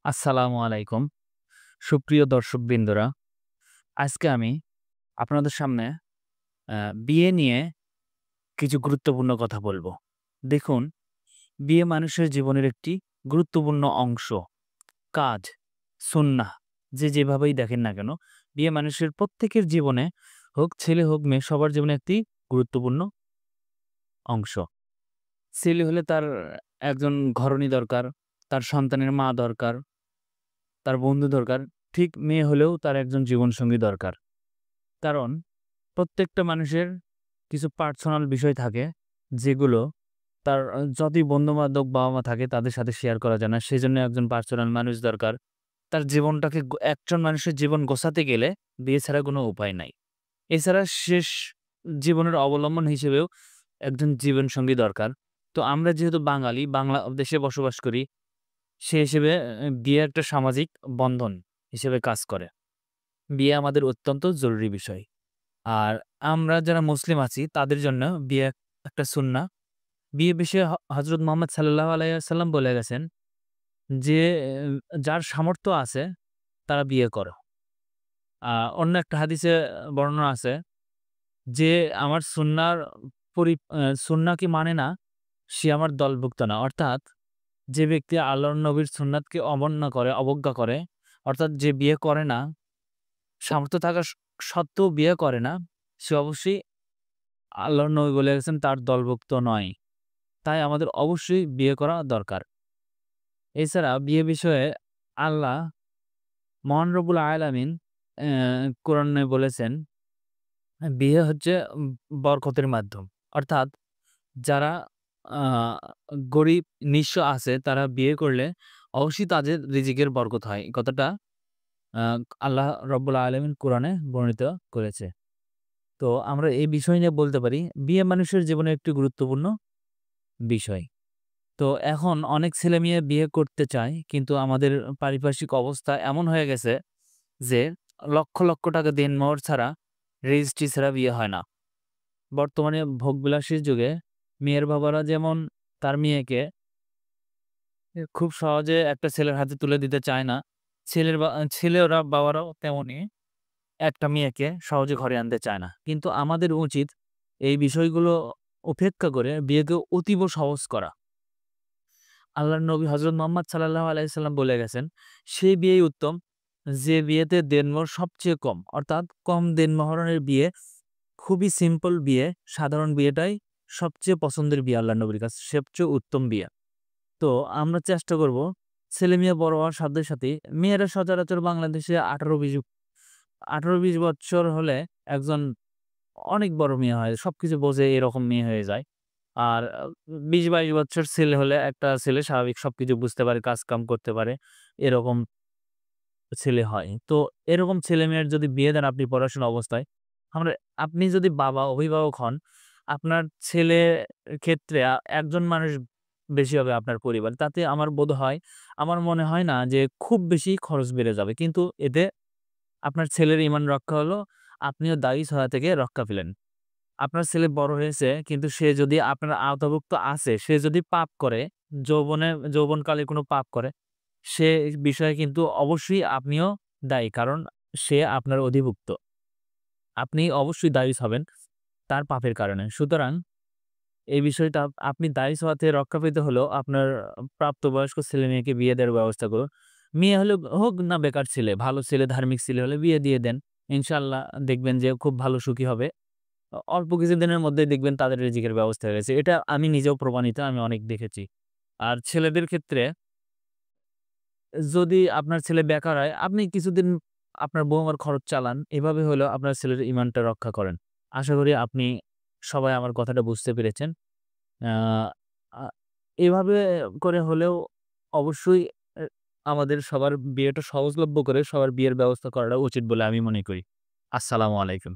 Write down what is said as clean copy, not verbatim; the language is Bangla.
আসসালামু আলাইকুম। সুপ্রিয় দর্শকবৃন্দরা, আজকে আমি আপনাদের সামনে আ বিয়ে নিয়ে কিছু গুরুত্বপূর্ণ কথা বলব। দেখুন, বিয়ে মানুষের জীবনের একটি গুরুত্বপূর্ণ অংশ। কাজ, সুন্নাহ যে যেভাবেই দেখেন না কেন, বিয়ে মানুষের প্রত্যেকের জীবনে হোক ছেলে হোক মেয়ে সবার জীবনে একটি গুরুত্বপূর্ণ অংশ। ছেলে হলে তার একজন ঘরণী দরকার, তার সন্তানের মা দরকার, তার বন্ধু দরকার। ঠিক মেয়ে হলেও তার একজন জীবনসঙ্গী দরকার। কারণ প্রত্যেকটা মানুষের কিছু পার্সোনাল বিষয় থাকে যেগুলো তার যতই বন্ধু-বান্ধব, বাবা-মা থাকে তাদের সাথে শেয়ার করা যায় না। সেজন্য একজন পার্সোনাল মানুষ দরকার। তার জীবনটাকে একজন মানুষের জীবন গোছাতে গেলে বিয়ে ছাড়া কোনো উপায় নাই। এছাড়া শেষ জীবনের অবলম্বন হিসেবেও একজন জীবনসঙ্গী দরকার। তো আমরা যেহেতু বাঙালি, বাংলাদেশে বসবাস করি, সে হিসেবে বিয়ে একটা সামাজিক বন্ধন হিসেবে কাজ করে। বিয়ে আমাদের অত্যন্ত জরুরি বিষয়। আর আমরা যারা মুসলিম আছি তাদের জন্য বিয়ে একটা সুন্নাহ। বিয়ে বিষয়ে হযরত মুহাম্মদ সাল্লাল্লাহু আলাইহি ওয়াসাল্লাম বলে গেছেন যে, যার সামর্থ্য আছে তারা বিয়ে করো। আ অন্য একটা হাদিসে বর্ণনা আছে যে, আমার সুন্নাহর সুন্নাহকে মানে না, সে আমার দলভুক্ত না। অর্থাৎ যে ব্যক্তি আল্লাহর নবীর সুন্নাতকে অমান্য করে, অবজ্ঞা করে, অর্থাৎ যে বিয়ে করে না, সামর্থ্য থাকা সত্ত্বেও বিয়ে করে না, সে অবশ্যই আল্লাহর নবী বলে গেছেন তার দলভুক্ত নয়। তাই আমাদের অবশ্যই বিয়ে করা দরকার। এছাড়া বিয়ে বিষয়ে আল্লাহ মহান রব্বুল আলামিন অ্যা কোরআনে বলেছেন, বিয়ে হচ্ছে বরকতের মাধ্যম। অর্থাৎ যারা আ গরিব নিঃস্ব আছে তারা বিয়ে করলে অবশ্যই তাদের রিজিকের বরকত হয়। এই কথাটা আ আল্লাহ রব্বুল আলামিন কোরআনে বর্ণিত করেছে। তো আমরা এই বিষয় নিয়ে বলতে পারি, বিয়ে মানুষের জীবনে একটি গুরুত্বপূর্ণ বিষয়। তো এখন অনেক ছেলেমেয়ে বিয়ে করতে চায়, কিন্তু আমাদের পারিপার্শ্বিক অবস্থা এমন হয়ে গেছে যে লক্ষ, লক্ষ টাকা দেনমোহর ছাড়া, রেজিস্ট্রি ছাড়া বিয়ে হয় না। বর্তমানে ভোগবিলাসীর যুগে মেয়ের বাবারা যেমন তার মেয়েকে খুব সহজে একটা ছেলের হাতে তুলে দিতে চায় না, ছেলেরা বাবারাও তেমনই একটা মেয়েকে সহজে ঘরে আনতে চায় না। কিন্তু আমাদের উচিত এই বিষয়গুলো উপেক্ষা করে বিয়েকে অতীব সহজ করা। আল্লাহর নবী হযরত মুহাম্মদ সাল্লাল্লাহু আলাইহি সাল্লাম বলে গেছেন, "সেই বিয়েই উত্তম যে বিয়েতে দেনমোহর সবচেয়ে কম।" অর্থাৎ কম দেনমোহরের বিয়ে, খুবই সিম্পল বিয়ে, সাধারণ বিয়েটাই সবচেয়ে পছন্দের বিয়ে আল্লাহর নবীর কাছে, সবচেয়ে উত্তম বিয়ে। তো আমরা চেষ্টা করব ছেলে-মেয়ে বড় হওয়ার সাথে সাথেই মেয়েরা সচরাচর বাংলাদেশে ১৮-২০ বৎসর হলে একজন অনেক বড় মেয়ে হয়। সবকিছু বোঝে এরকম মেয়ে হয়ে যায়। আর ২০-২২ বছর ছেলে হলে একটা ছেলে স্বাভাবিক সবকিছু বুঝতে পারে, কাজ-কাম করতে পারে। এরকম ছেলে হয়। তো এরকম ছেলে-মেয়ের যদি বিয়ে দেন আপনি পড়াশোনা অবস্থায়, আমরা আপনি যদি বাবা, অভিভাবক হন, আপনার ছেলের ক্ষেত্রে একজন মানুষ বেশি হবে আপনার পরিবারে। তাতে আমার মনে হয় না যে খুব বেশি খরচ বেড়ে যাবে। কিন্তু এতে আপনার ছেলের ঈমান রক্ষা হলো, আপনিও দায়ী সয়া থেকে রক্ষা পেলেন। আপনার ছেলে বড় হয়েছে কিন্তু সে যদি আপনার আওতাভুক্ত আছে, সে যদি পাপ করে, যৌবনকালে কোনো পাপ করে, সে বিষয়ে কিন্তু অবশ্যই আপনিও দায়ী। কারণ সে আপনার অধিভুক্ত। আপনি অবশ্যই দায়ী হবেন তার পাপের কারণে। সুতরাং এই বিষয়টা আপনি দায়ী হওয়া থেকে রক্ষা পেতে হলেও আপনার প্রাপ্তবয়স্ক ছেলে-মেয়েকে বিয়ে দেওয়ার ব্যবস্থা করুন। মেয়ে হলে হোক না বেকার ছেলে, ভালো ছেলে, ধার্মিক ছেলে হলে বিয়ে দিয়ে দেন। ইনশাআল্লাহ দেখবেন যে খুব ভালো সুখী হবে। অল্প কিছুদিনের মধ্যেই দেখবেন তাদের রিজিকের ব্যবস্থা হয়ে গেছে। এটা আমি নিজেও প্রমাণিত, আমি অনেক দেখেছি। আর ছেলেদের ক্ষেত্রে যদি আপনার ছেলে বেকার হয়, আপনি কিছুদিন আপনার বউ-মার খরচ চালান। এভাবে হলেও আপনার ছেলের ঈমানটা রক্ষা করেন। আশা করি আপনি সবাই আমার কথাটা বুঝতে পেরেছেন। আ আ এভাবে করে হলেও অবশ্যই এ আমাদের সবার বিয়েটা সহজলভ্য করে সবার বিয়ের ব্যবস্থা করাটা উচিত বলে আমি মনে করি। আসসালামু আলাইকুম।